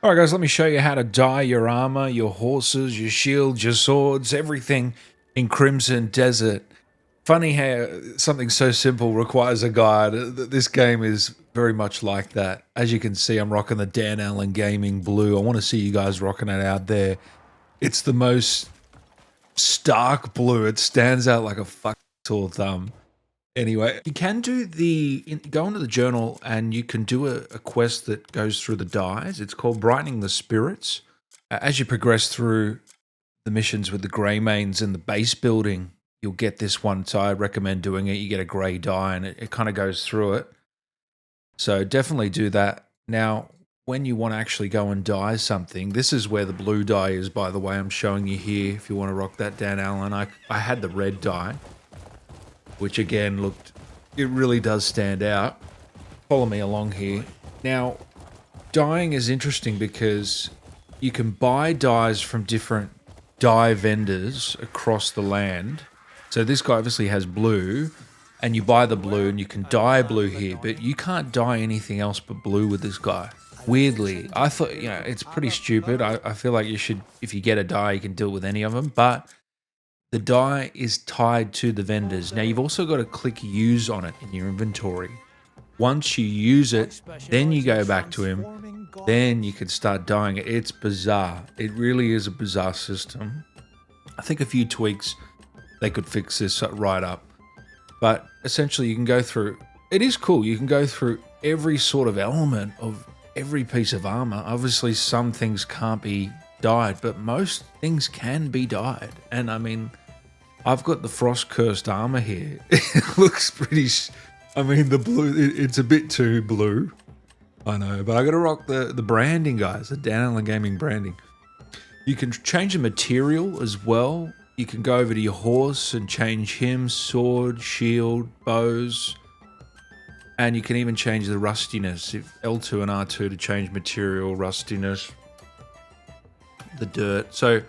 All right, guys, let me show you how to dye your armor, your horses, your shields, your swords, everything in Crimson Desert. Funny how something so simple requires a guide. This game is very much like that. As you can see, I'm rocking the Dan Allen Gaming blue. I want to see you guys rocking it out there. It's the most stark blue. It stands out like a fucking sore thumb. Anyway, you can do go into the journal and you can do a quest that goes through the dyes. It's called Brightening the Spirits. As you progress through the missions with the Greymanes and the base building, you'll get this one. So I recommend doing it. You get a grey dye and it kind of goes through it. So definitely do that. Now, when you want to actually go and dye something, this is where the blue dye is, by the way. I'm showing you here if you want to rock that Dan Allen. I had the red dye, which again it really does stand out. Follow me along here. Now, dyeing is interesting because you can buy dyes from different dye vendors across the land. So this guy obviously has blue, and you buy the blue and you can dye blue here, but you can't dye anything else but blue with this guy. Weirdly, I thought, it's pretty stupid. I feel like you should, if you get a dye, you can deal with any of them, but the dye is tied to the vendors. Now, you've also got to click use on it in your inventory. Once you use it, then you go back to him. Then you can start dyeing it. It's bizarre. It really is a bizarre system. I think a few tweaks, they could fix this right up. But essentially, you can go through... It is cool. You can go through every sort of element of every piece of armor. Obviously, some things can't be dyed, but most things can be dyed. And I mean... I've got the frost cursed armor here. It looks pretty. The blue. It's a bit too blue. I know, but I got to rock the branding, guys. The Dan Allen Gaming branding. You can change the material as well. You can go over to your horse and change him, sword, shield, bows, and you can even change the rustiness. If L2 and R2 to change material, rustiness, the dirt. So.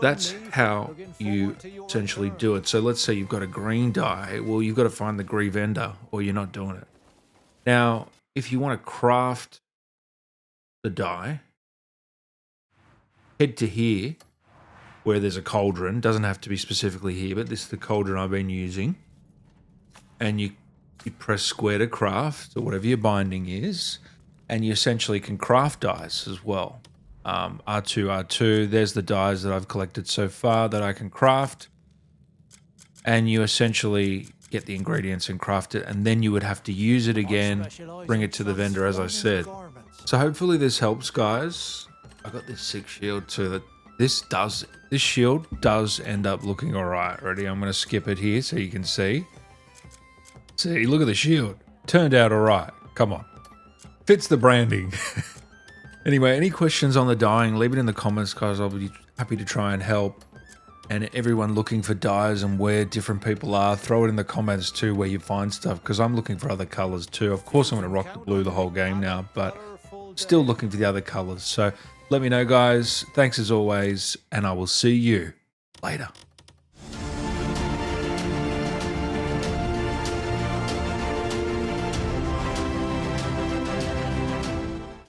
That's how you essentially do it. So let's say you've got a green dye. Well, you've got to find the green vendor or you're not doing it. Now, if you want to craft the dye, head to here where there's a cauldron. Doesn't have to be specifically here, but this is the cauldron I've been using. And you press square to craft or whatever your binding is. And you essentially can craft dyes as well. R2, there's the dyes that I've collected so far that I can craft. And you essentially get the ingredients and craft it, and then you would have to use it again, bring it to the vendor, as I said. So hopefully this helps, guys. I got this sick shield too. That this shield does end up looking alright. Ready? I'm going to skip it here so you can see. See, look at the shield. Turned out alright. Come on. Fits the branding. Anyway, any questions on the dyeing, leave it in the comments, guys. I'll be happy to try and help. And everyone looking for dyes and where different people are, throw it in the comments too where you find stuff, because I'm looking for other colors too. Of course, I'm going to rock the blue the whole game now, but still looking for the other colors. So let me know, guys. Thanks as always, and I will see you later.